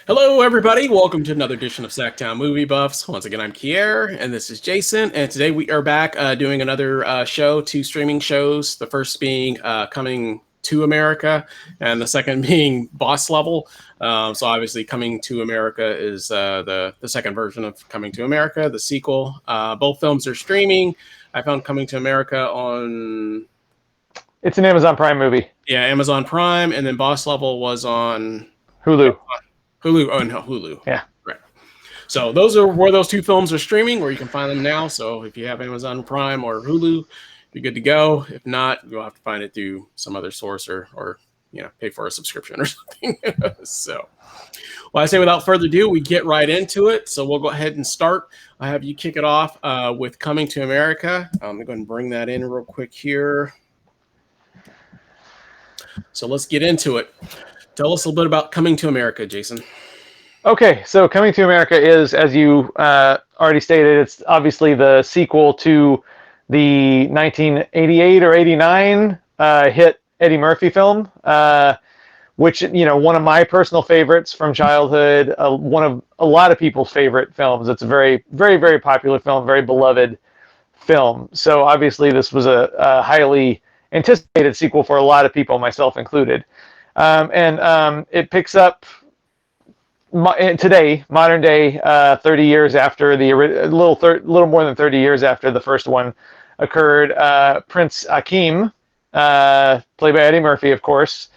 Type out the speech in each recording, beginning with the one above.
Hello, everybody. Welcome to another edition of SacTown Movie Buffs. Once again, I'm Kier, and this is Jason. And today we are back doing another show, two streaming shows. The first being Coming to America, and the second being Boss Level. So obviously, Coming to America is the second version of Coming to America, the sequel. Both films are streaming. I found Coming to America on... It's an Amazon Prime movie. Yeah, Amazon Prime, and then Boss Level was on... Hulu. Hulu. Oh, no, Hulu. Yeah. Right. So those are where those two films are streaming, where you can find them now. So if you have Amazon Prime or Hulu, you're good to go. If not, you'll have to find it through some other source or pay for a subscription or something. So, well, I say without further ado, we get right into it. So we'll go ahead and start. I have you kick it off with Coming to America. I'm going to go ahead and bring that in real quick here. So let's get into it. Tell us a little bit about Coming to America, Jason. Okay, so Coming to America is, as you already stated, it's obviously the sequel to the 1988 or 89 hit Eddie Murphy film, which, one of my personal favorites from childhood, one of a lot of people's favorite films. It's a very, very, very popular film, very beloved film. So obviously this was a highly anticipated sequel for a lot of people, myself included. And it picks up today, modern day, 30 years after a little more than 30 years after the first one occurred. Prince Akeem, played by Eddie Murphy, of course,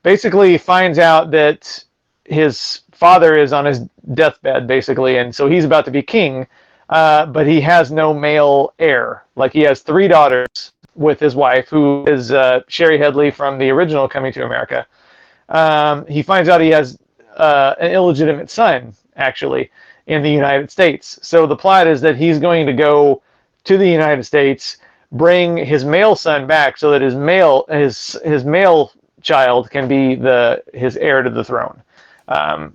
basically finds out that his father is on his deathbed, basically, and so he's about to be king, but he has no male heir. Like, he has 3 daughters with his wife, who is Sherry Headley from the original Coming to America. He finds out he has an illegitimate son, actually, in the United States. So the plot is that he's going to go to the United States, bring his male son back, so that his male child can be his heir to the throne.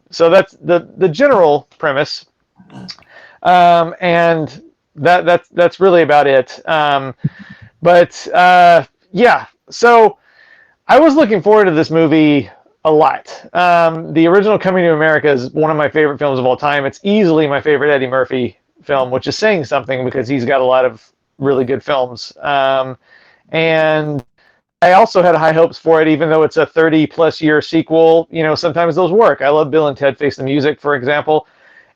So that's the general premise, and that's really about it. Yeah, so I was looking forward to this movie a lot. The original Coming to America is one of my favorite films of all time. It's easily my favorite Eddie Murphy film, which is saying something because he's got a lot of really good films. And I also had high hopes for it, even though it's a 30-plus year sequel. Sometimes those work. I love Bill and Ted Face the Music, for example.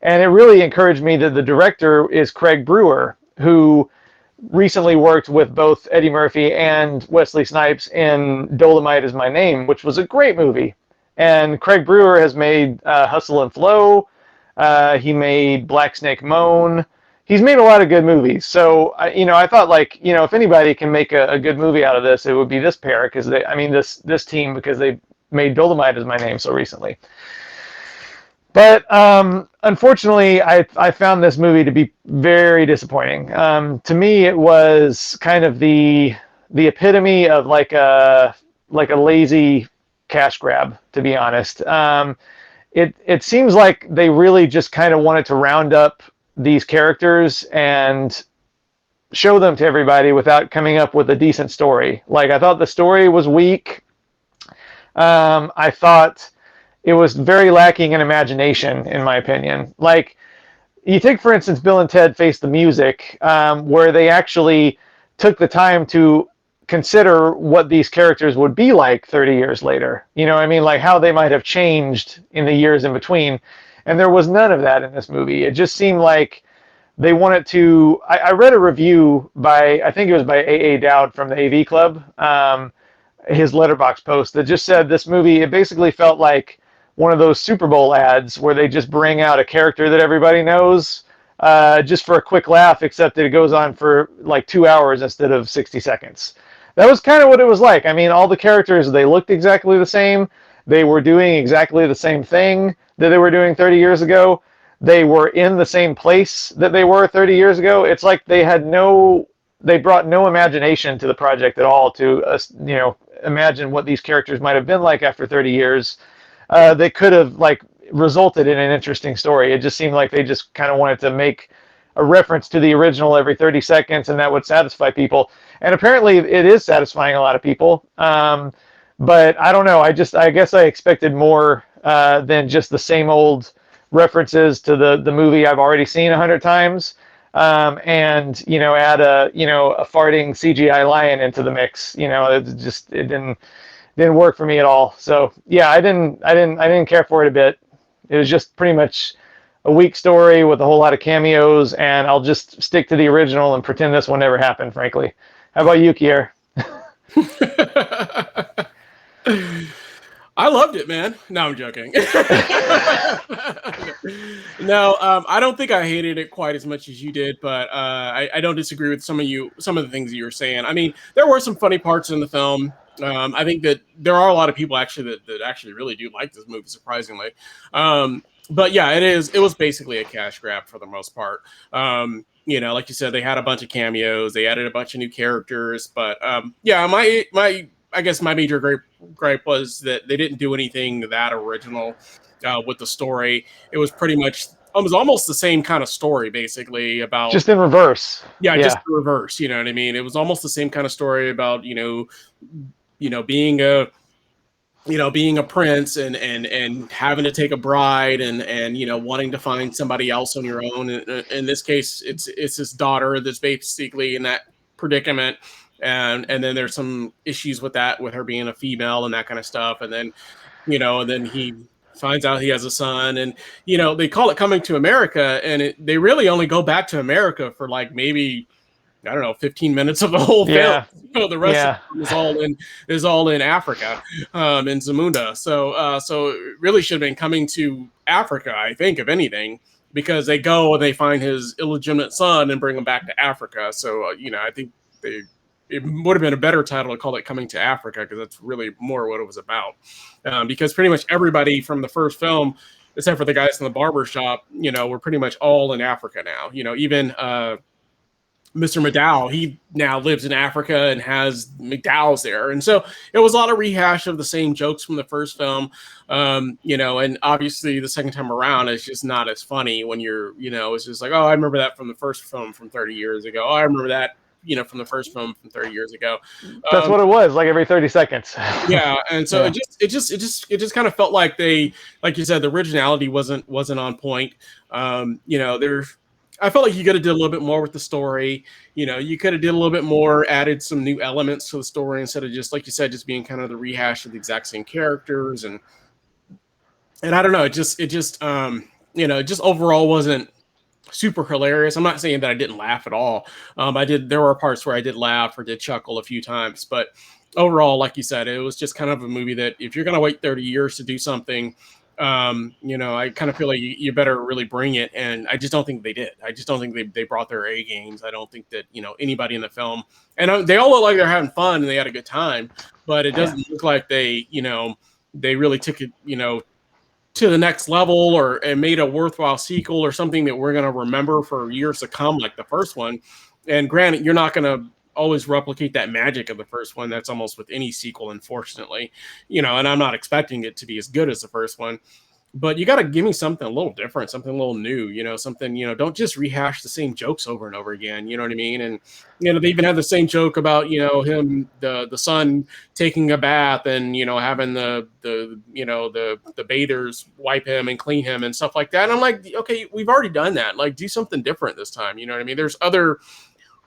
And it really encouraged me that the director is Craig Brewer, who recently worked with both Eddie Murphy and Wesley Snipes in Dolomite Is My Name, which was a great movie. And Craig Brewer has made Hustle and Flow. He made Black Snake Moan. He's made a lot of good movies. So, I thought, if anybody can make a good movie out of this, it would be this pair, because this team, because they made Dolomite Is My Name so recently. But unfortunately, I found this movie to be very disappointing. To me, it was kind of the epitome of like a lazy cash grab, to be honest. It seems like they really just kind of wanted to round up these characters and show them to everybody without coming up with a decent story. Like, I thought the story was weak. I thought it was very lacking in imagination, in my opinion. Like, you take, for instance, Bill and Ted Face the Music, where they actually took the time to consider what these characters would be like 30 years later. Like how they might have changed in the years in between. And there was none of that in this movie. It just seemed like they wanted to... I read a review I think it was by A.A. Dowd from the AV Club, his Letterboxd post, that just said this movie, it basically felt like one of those Super Bowl ads where they just bring out a character that everybody knows just for a quick laugh, except that it goes on for like 2 hours instead of 60 seconds. That was kind of what it was like. I mean, all the characters, they looked exactly the same. They were doing exactly the same thing that they were doing 30 years ago. They were in the same place that they were 30 years ago. It's like they brought no imagination to the project at all to, imagine what these characters might have been like after 30 years. They could have resulted in an interesting story. It just seemed like they just kind of wanted to make a reference to the original every 30 seconds, and that would satisfy people. And apparently it is satisfying a lot of people. But I don't know. I guess I expected more than just the same old references to the movie I've already seen 100 times. And add a farting CGI lion into the mix. It didn't work for me at all. So yeah, I didn't care for it a bit. It was just pretty much a weak story with a whole lot of cameos, and I'll just stick to the original and pretend this one never happened, frankly. How about you, Kier? I loved it, man. No, I'm joking. No, I don't think I hated it quite as much as you did, but I don't disagree with some of the things that you were saying. I mean, there were some funny parts in the film. I think that there are a lot of people actually that actually really do like this movie, surprisingly. But yeah, it was basically a cash grab for the most part. Like you said, they had a bunch of cameos, they added a bunch of new characters, but yeah, my I guess my major gripe was that they didn't do anything that original with the story. It was pretty much it was almost the same kind of story, basically about Just in reverse. yeah, just Yeah. the reverse. You know what I mean? It was almost the same kind of story about being a being a prince and having to take a bride and wanting to find somebody else on your own. In this case, it's his daughter that's basically in that predicament, and then there's some issues with that, with her being a female and that kind of stuff, and then he finds out he has a son, and they call it Coming to America, and they really only go back to America for like maybe I don't know, 15 minutes of the whole film. Yeah. The rest Yeah. of it is all in Africa, in Zamunda. So it really should have been Coming to Africa, I think, if anything, because they go and they find his illegitimate son and bring him back to Africa. So I think it would have been a better title to call it Coming to Africa, because that's really more what it was about. Because pretty much everybody from the first film, except for the guys in the barber shop, we're pretty much all in Africa now. Even Mr. McDowell, he now lives in Africa and has McDowell's there. And so it was a lot of rehash of the same jokes from the first film. And obviously the second time around, it's just not as funny when it's just like, oh, I remember that from the first film from 30 years ago. Oh, I remember that, from the first film from 30 years ago. That's what it was, like every 30 seconds. Yeah. And so Yeah. it just kind of felt like they, like you said, the originality wasn't on point. I felt like you could have did a little bit more with the story. You could have did a little bit more, added some new elements to the story instead of just, like you said, just being kind of the rehash of the exact same characters. And I don't know, it just overall wasn't super hilarious. I'm not saying that I didn't laugh at all. There were parts where I did laugh or did chuckle a few times, but overall, like you said, it was just kind of a movie that if you're going to wait 30 years to do something, I kind of feel like you better really bring it. And I just don't think they did. I just don't think they brought their A games. I don't think that, anybody in the film, and they all look like they're having fun and they had a good time, but it doesn't look like they really took it, to the next level and made a worthwhile sequel or something that we're going to remember for years to come, like the first one. And granted, you're not going to always replicate that magic of the first one. That's almost with any sequel, unfortunately, and I'm not expecting it to be as good as the first one, but you got to give me something a little different, something a little new, something, don't just rehash the same jokes over and over again. You know what I mean? And, they even have the same joke about, him, the son taking a bath and, having the bathers wipe him and clean him and stuff like that. And I'm like, okay, we've already done that. Like, do something different this time. You know what I mean? There's other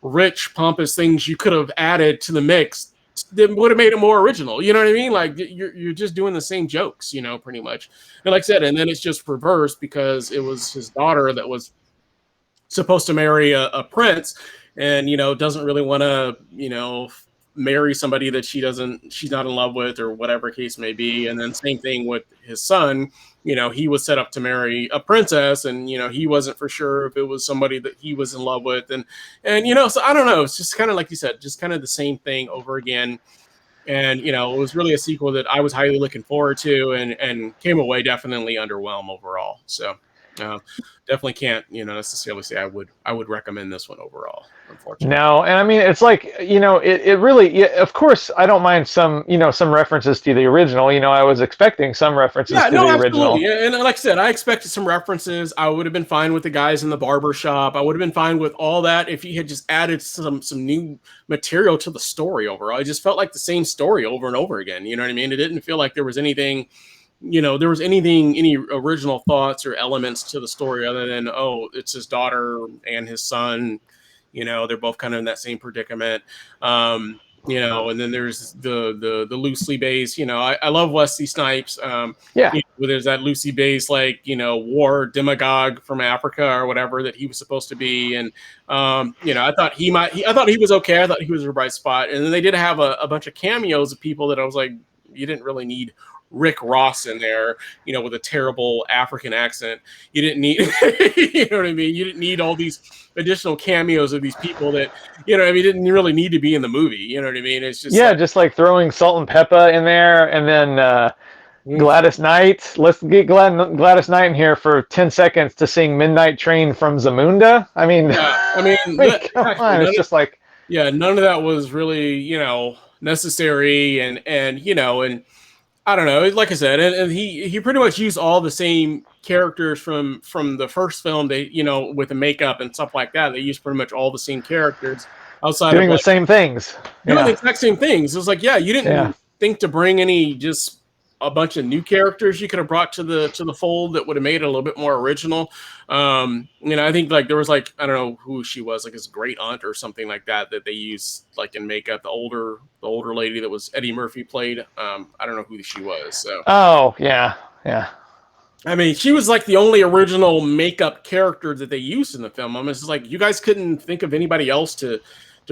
rich, pompous things you could have added to the mix that would have made it more original. You know what I mean? Like, you're just doing the same jokes, pretty much. And like I said, and then it's just reversed because it was his daughter that was supposed to marry a prince, and doesn't really want to marry somebody that she's not in love with, or whatever case may be. And then same thing with his son. He was set up to marry a princess, and he wasn't for sure if it was somebody that he was in love with, and so I don't know, it's just kind of like you said, just kind of the same thing over again. And it was really a sequel that I was highly looking forward to, and came away definitely underwhelmed overall. So definitely can't necessarily say I would recommend this one overall, unfortunately. No, and I mean, it's like, it really, yeah, of course, I don't mind some references to the original. I was expecting some references to the original. Absolutely. And like I said, I expected some references. I would have been fine with the guys in the barber shop. I would have been fine with all that if he had just added some new material to the story overall. It just felt like the same story over and over again. You know what I mean? It didn't feel like there was anything there was any original thoughts or elements to the story other than, oh, it's his daughter and his son. They're both kind of in that same predicament. And then there's the loosely based. I love Wesley Snipes. Yeah. There's that loosely based war demagogue from Africa or whatever that he was supposed to be, and I thought I thought he was okay. I thought he was a bright spot, and then they did have a bunch of cameos of people that I was like, you didn't really need Rick Ross in there, with a terrible African accent. You didn't need, you know what I mean? You didn't need all these additional cameos of these people that, didn't really need to be in the movie. You know what I mean? It's just just like throwing Salt and Pepper in there, and then Gladys Knight. Let's get Gladys Knight in here for 10 seconds to sing Midnight Train from Zamunda. I mean, come on. It's just like, none of that was really, necessary, and I don't know. Like I said, and he pretty much used all the same characters from the first film. They, with the makeup and stuff like that. They used pretty much all the same characters outside doing of the same things. Doing the exact same things. It was like, you didn't think to bring any just a bunch of new characters you could have brought to the fold that would have made it a little bit more original. I think there was I don't know who she was, his great aunt or something like that they used in makeup. The older lady that was Eddie Murphy played. I don't know who she was. So. Oh yeah. I mean, she was the only original makeup character that they used in the film. It's just you guys couldn't think of anybody else to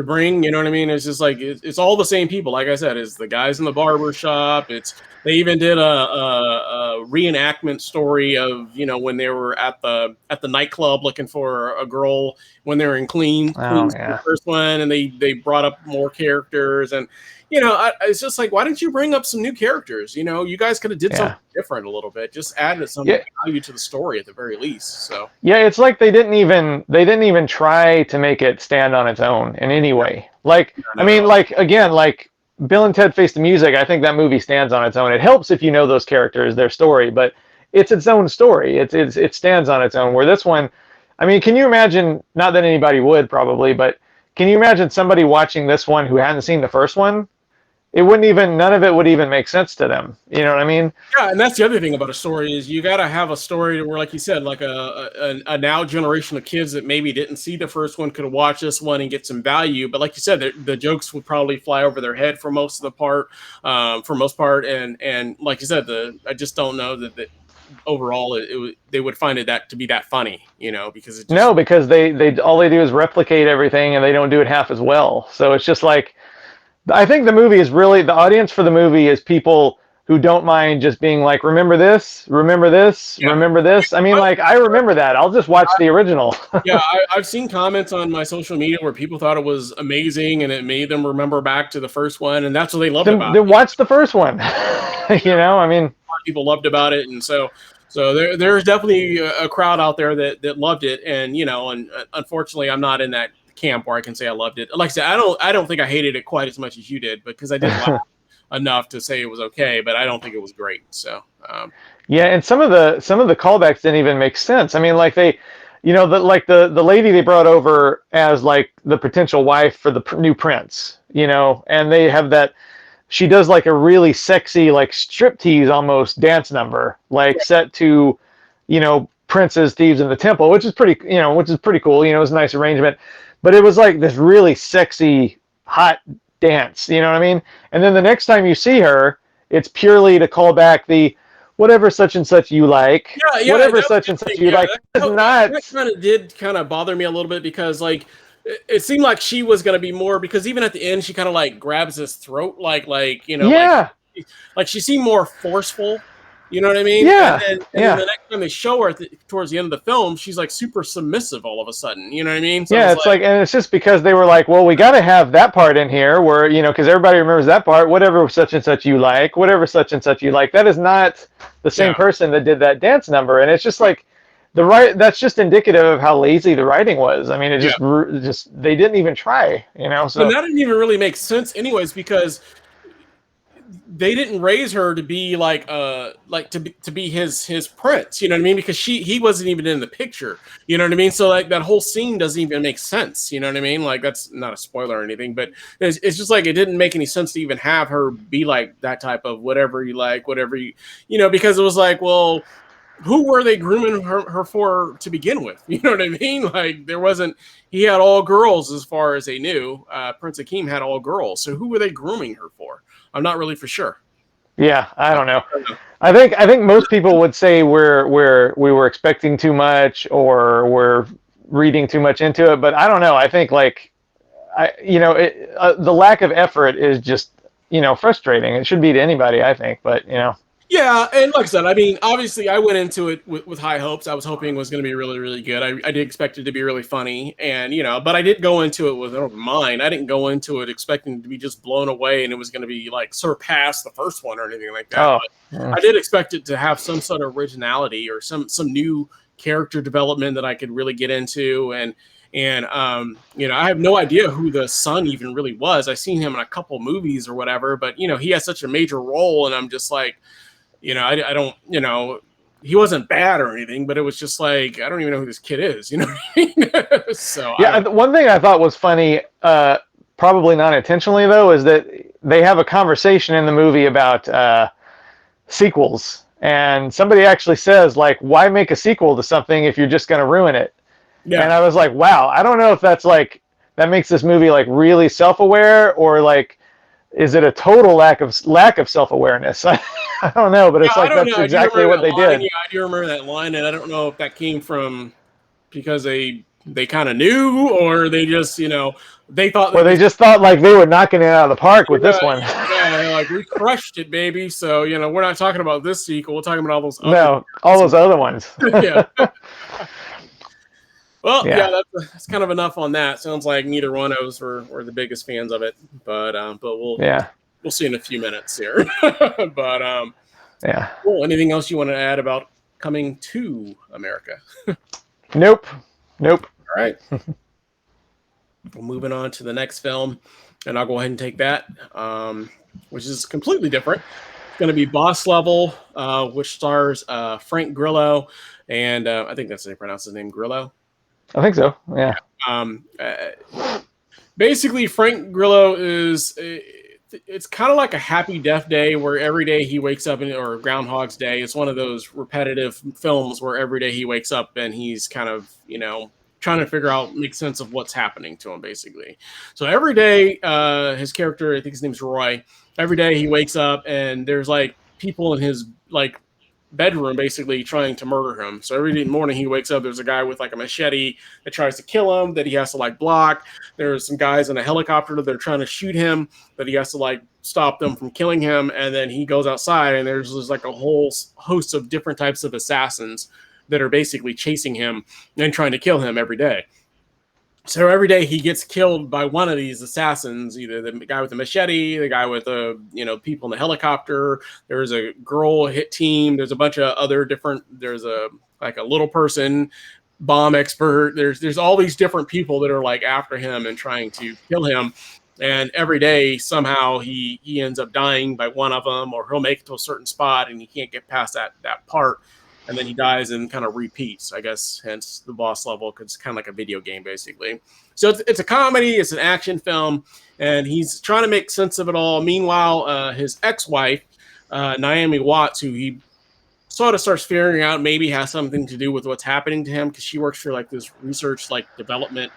bring, you know what I mean? It's just it's all the same people. Like I said, it's the guys in the barber shop. They even did a reenactment story of, when they were at the nightclub looking for a girl when they were in Queens, the first one, and they brought up more characters. And it's just why didn't you bring up some new characters? You guys could have did something different a little bit, just added some value to the story at the very least. So it's they didn't even try to make it stand on its own in any way. Bill and Ted Face the Music, I think that movie stands on its own. It helps if you know those characters, their story, but it's its own story. It stands on its own. Where this one, I mean, can you imagine? Not that anybody would probably, but can you imagine somebody watching this one who hadn't seen the first one? None of it would even make sense to them. You know what I mean? Yeah, and that's the other thing about a story is you got to have a story where, like you said, a now generation of kids that maybe didn't see the first one could watch this one and get some value. But like you said, the jokes would probably fly over their head for most part. And like you said, I just don't know that overall they would find it to be that funny, because because they all they do is replicate everything and they don't do it half as well. So it's just I think the movie is really, the audience for the movie is people who don't mind just being remember this, remember this, remember this. I mean, I remember that. I'll just watch the original. I've seen comments on my social media where people thought it was amazing and it made them remember back to the first one, and that's what they loved about it. Then watch the first one. I mean, people loved about it, and so there's definitely a crowd out there that loved it, and and unfortunately, I'm not in that camp where I can say I loved it. Like I said, I don't think I hated it quite as much as you did, because I did laugh enough to say it was okay, but I don't think it was great. So and some of the callbacks didn't even make sense. I mean, the lady they brought over as the potential wife for the new prince, and they have that. She does a really sexy striptease almost dance number, set to, Prince's Thieves in the Temple, which is pretty cool. It was a nice arrangement. But it was this really sexy, hot dance, you know what I mean? And then the next time you see her, it's purely to call back the whatever such and such you like. Whatever such and such you like. That kind of did kind of bother me a little bit, because it seemed like she was going to be more, because even at the end, she kind of grabs his throat, she seemed more forceful. You know what I mean? Yeah. And then the next time they show her towards the end of the film, she's super submissive all of a sudden. You know what I mean? So it's and it's just because they were well, we got to have that part in here where, because everybody remembers that part, whatever such and such you like, whatever such and such you like. That is not the same person that did that dance number. And it's just that's just indicative of how lazy the writing was. I mean, it just they didn't even try, So and that didn't even really make sense anyways, because they didn't raise her to be like to be his prince, you know what I mean? Because he wasn't even in the picture, you know what I mean? So like that whole scene doesn't even make sense, you know what I mean? Like that's not a spoiler or anything, but it's just like it didn't make any sense to even have her be like that type of whatever you like, whatever you know, because it was like, well, who were they grooming her for to begin with? You know what I mean? Like there wasn't. He had all girls as far as they knew. Prince Akeem had all girls. So who were they grooming her for? I'm not really for sure. Yeah, I don't know. I don't know. I think most people would say we were expecting too much or we're reading too much into it, but I don't know. I think like the lack of effort is just frustrating. It should be to anybody, I think, but Yeah, and like I said, I mean, obviously, I went into it with high hopes. I was hoping it was going to be really, really good. I did expect it to be really funny, and but I did go into it with an open mind. I didn't go into it expecting to be just blown away, and it was going to be like surpass the first one or anything like that. Oh, But I did expect it to have some sort of originality or some new character development that I could really get into, and I have no idea who the son even really was. I've seen him in a couple movies or whatever, but he has such a major role, and I'm just like. I don't, he wasn't bad or anything, but it was just like, I don't even know who this kid is, you know what I mean? So, yeah. One thing I thought was funny, probably not intentionally though, is that they have a conversation in the movie about sequels, and somebody actually says like, "Why make a sequel to something if you're just going to ruin it?" yeah. And I was like, "Wow, I don't know if that's like that makes this movie like really self-aware or like." Is it a total lack of self-awareness? I don't know, but it's like that's exactly what they did. Yeah, I do remember that line, and I don't know if that came from because they kind of knew, or they just they thought Or they just thought like they were knocking it out of the park with this one. Yeah, like we crushed it, baby. So we're not talking about this sequel. We're talking about all those other ones. Yeah. Well, yeah, that's kind of enough on that. Sounds like neither one of us were the biggest fans of it, but we'll see in a few minutes here. But yeah. Cool. Anything else you want to add about coming to America? Nope. All right. Well, moving on to the next film, and I'll go ahead and take that, which is completely different. It's going to be Boss Level, which stars Frank Grillo, and I think that's how you pronounce his name, Grillo. I think so. Yeah. Basically, Frank Grillo is. It's kind of like a Happy Death Day, where every day he wakes up, or Groundhog's Day. It's one of those repetitive films where every day he wakes up and he's kind of, trying to figure out, make sense of what's happening to him, basically. So every day, his character, I think his name's Roy. Every day he wakes up and there's like people in his like bedroom basically trying to murder him. So every morning he wakes up, there's a guy with like a machete that tries to kill him that he has to like block. There's some guys in a helicopter that they're trying to shoot him that he has to like stop them from killing him. And then he goes outside and there's like a whole host of different types of assassins that are basically chasing him and trying to kill him every day. So every day he gets killed by one of these assassins, either the guy with the machete, the guy with the, people in the helicopter. There's a girl hit team. There's a bunch of other different, there's a little person, bomb expert. There's all these different people that are like after him and trying to kill him. And every day somehow he ends up dying by one of them, or he'll make it to a certain spot and he can't get past that part. And then he dies and kind of repeats, I guess, hence the Boss Level, because it's kind of like a video game, basically. So it's a comedy, it's an action film, and he's trying to make sense of it all. Meanwhile, his ex-wife, Naomi Watts, who he sort of starts figuring out maybe has something to do with what's happening to him, because she works for like this research, like development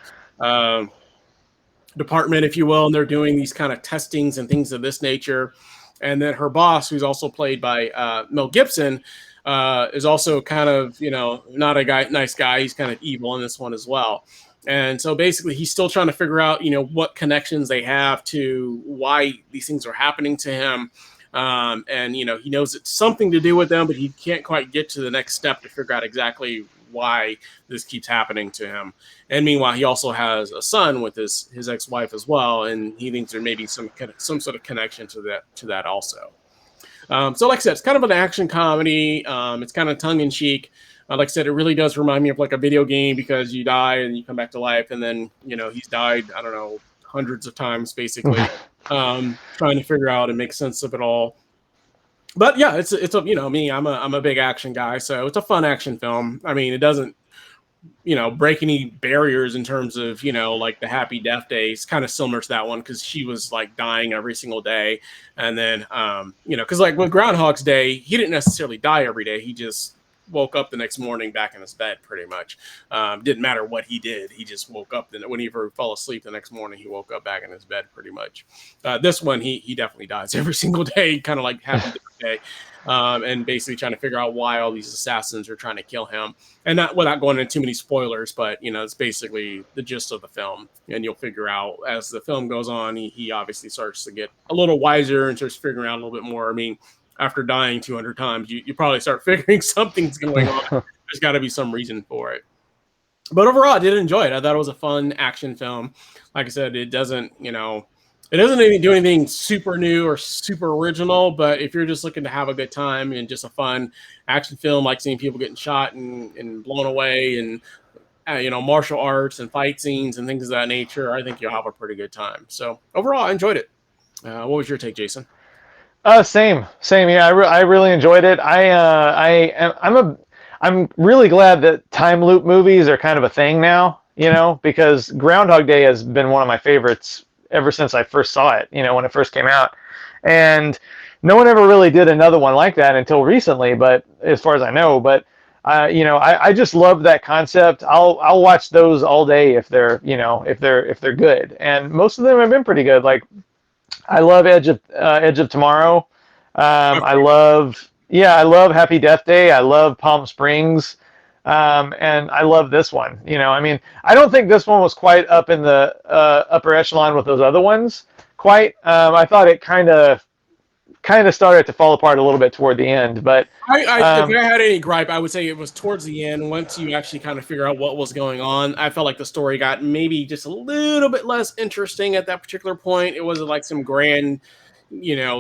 department, if you will, and they're doing these kind of testings and things of this nature. And then her boss, who's also played by Mel Gibson, is also kind of, not a nice guy. He's kind of evil in this one as well. And so basically he's still trying to figure out, what connections they have to why these things are happening to him. And, he knows it's something to do with them, but he can't quite get to the next step to figure out exactly why this keeps happening to him. And meanwhile, he also has a son with his ex-wife as well. And he thinks there may be some sort of connection to that also. So like I said, it's kind of an action comedy. It's kind of tongue-in-cheek. Like I said, it really does remind me of like a video game, because you die and you come back to life, and then he's died, I don't know, hundreds of times, basically, trying to figure out and make sense of it all. But yeah, it's a me. I'm a big action guy, so it's a fun action film. I mean, it doesn't break any barriers in terms of like the Happy Death Day. It's kind of similar to that one because she was like dying every single day, and then because like with Groundhog's Day, he didn't necessarily die every day. He just woke up the next morning back in his bed, pretty much. Didn't matter what he did. He just woke up. Then when he fell asleep the next morning, he woke up back in his bed, pretty much. This one, he definitely dies every single day, kind of like Happy Death Day. And basically trying to figure out why all these assassins are trying to kill him. And not without going into too many spoilers, but it's basically the gist of the film. And you'll figure out as the film goes on, he obviously starts to get a little wiser and starts figuring out a little bit more. I mean, after dying 200 times, you probably start figuring something's going on. There's got to be some reason for it. But overall, I did enjoy it. I thought it was a fun action film. Like I said, it doesn't even do anything super new or super original, but if you're just looking to have a good time and just a fun action film, like seeing people getting shot and blown away and martial arts and fight scenes and things of that nature, I think you'll have a pretty good time. So overall, I enjoyed it. What was your take, Jason? Same. Yeah, I really enjoyed it. I'm really glad that time loop movies are kind of a thing now, because Groundhog Day has been one of my favorites ever since I first saw it, when it first came out. And no one ever really did another one like that until recently, but as far as I know, but I just love that concept. I'll watch those all day if they're good. And most of them have been pretty good. Like I love Edge of Tomorrow. I love Happy Death Day. I love Palm Springs. And I love this one. I mean, I don't think this one was quite up in the upper echelon with those other ones. Quite. I thought it kind of started to fall apart a little bit toward the end. But if I had any gripe, I would say it was towards the end. Once you actually kind of figure out what was going on, I felt like the story got maybe just a little bit less interesting at that particular point. It wasn't like some grand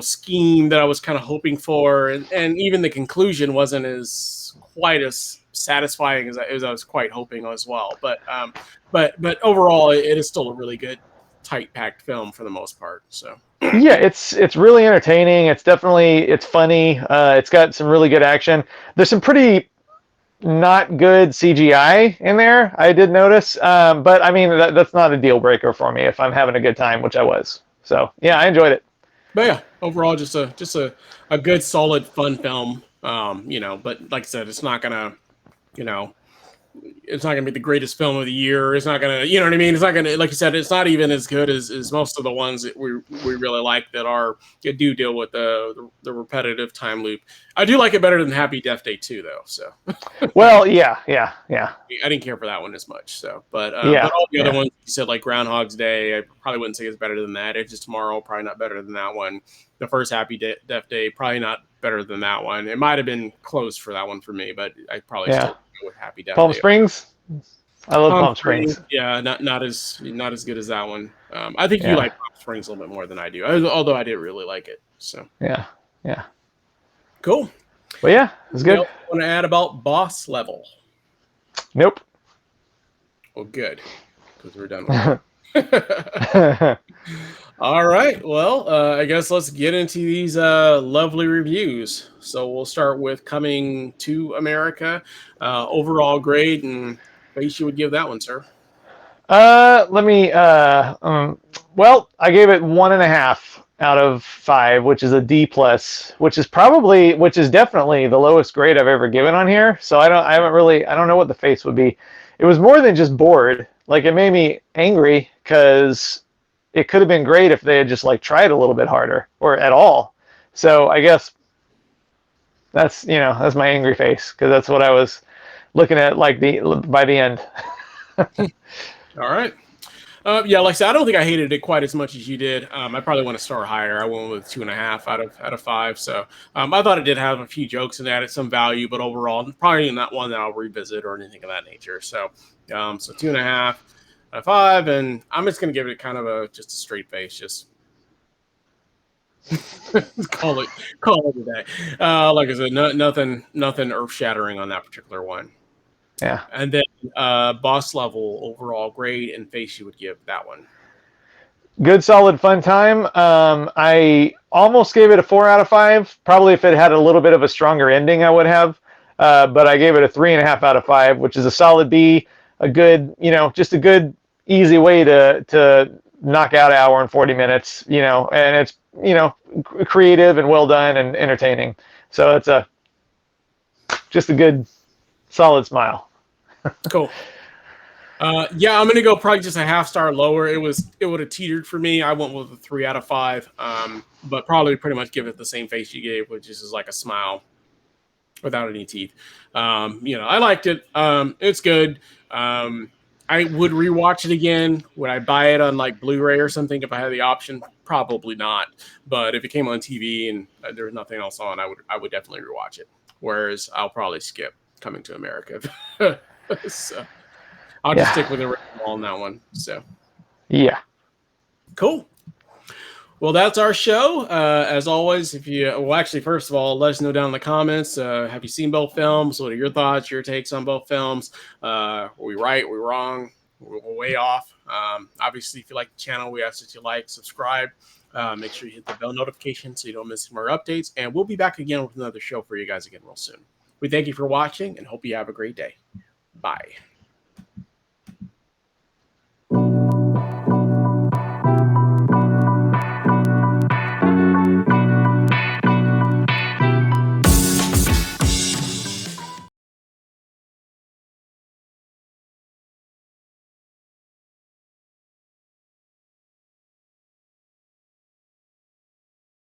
scheme that I was kind of hoping for, and even the conclusion wasn't quite as satisfying as I was quite hoping as well. But overall, it is still a really good, tight packed film for the most part. So yeah, it's really entertaining. It's funny. It's got some really good action. There's some pretty not good CGI in there, I did notice. But I mean, that's not a deal breaker for me if I'm having a good time, which I was. So yeah, I enjoyed it. But yeah, overall, just a good, solid, fun film. But like I said, it's not gonna, it's not gonna be the greatest film of the year. It's not gonna, you know what I mean? It's not gonna, like you said, it's not even as good as most of the ones that we really like that do deal with the repetitive time loop. I do like it better than Happy Death Day 2, though. So, well, yeah. I didn't care for that one as much. So, but all the other ones you said, like Groundhog's Day, I probably wouldn't say it's better than that. Edge of Tomorrow, probably not better than that one. The first Happy Death Day, probably not better than that one. It might have been close for that one for me, but I probably still go with Happy Death Day. Palm Springs. I love Palm Springs. Yeah, not as good as that one. I think you like Palm Springs a little bit more than I do, although I didn't really like it. So yeah. Cool. Well, yeah, it was good. Want to add about Boss Level? Nope. Well, good, because we're done with it. All right. Well, I guess let's get into these lovely reviews. So we'll start with Coming to America. Overall grade and face you would give that one, sir. Let me. Well, I gave it 1.5 out of 5, which is a D plus, which is definitely the lowest grade I've ever given on here. So I don't know what the face would be. It was more than just bored. Like it made me angry because it could have been great if they had just like tried a little bit harder or at all. So I guess that's my angry face because that's what I was looking at by the end. All right. Yeah, like I said, I don't think I hated it quite as much as you did. I probably went a star higher. I went with 2.5 out of 5. So I thought it did have a few jokes and added some value, but overall, probably not one that I'll revisit or anything of that nature. So 2.5 out of 5, and I'm just gonna give it kind of just a straight face, just call it a day. Like I said, nothing earth shattering on that particular one. Yeah. And then Boss Level overall grade and face you would give that one. Good, solid, fun time. I almost gave it a 4 out of 5. Probably if it had a little bit of a stronger ending, I would have. But I gave it a 3.5 out of 5, which is a solid B. A good, just a good, easy way to knock out an hour and 40 minutes. And it's creative and well done and entertaining. So it's just a good, solid smile. Cool. Yeah, I'm gonna go probably just a half star lower. It would have teetered for me. I went with a 3 out of 5. But probably pretty much give it the same face you gave, which is like a smile without any teeth. I liked it. It's good. I would rewatch it again. Would I buy it on like Blu-ray or something if I had the option? Probably not. But if it came on TV and there was nothing else on, I would definitely rewatch it. Whereas I'll probably skip Coming to America. So I'll just stick with the original on that one. So yeah, cool. Well, that's our show. As always, first of all, let us know down in the comments. Have you seen both films? What are your thoughts, your takes on both films? Were we right? Were we wrong? We're way off. Obviously, if you like the channel, we ask that you like, subscribe. Make sure you hit the bell notification so you don't miss more updates. And we'll be back again with another show for you guys again real soon. We thank you for watching and hope you have a great day. Bye.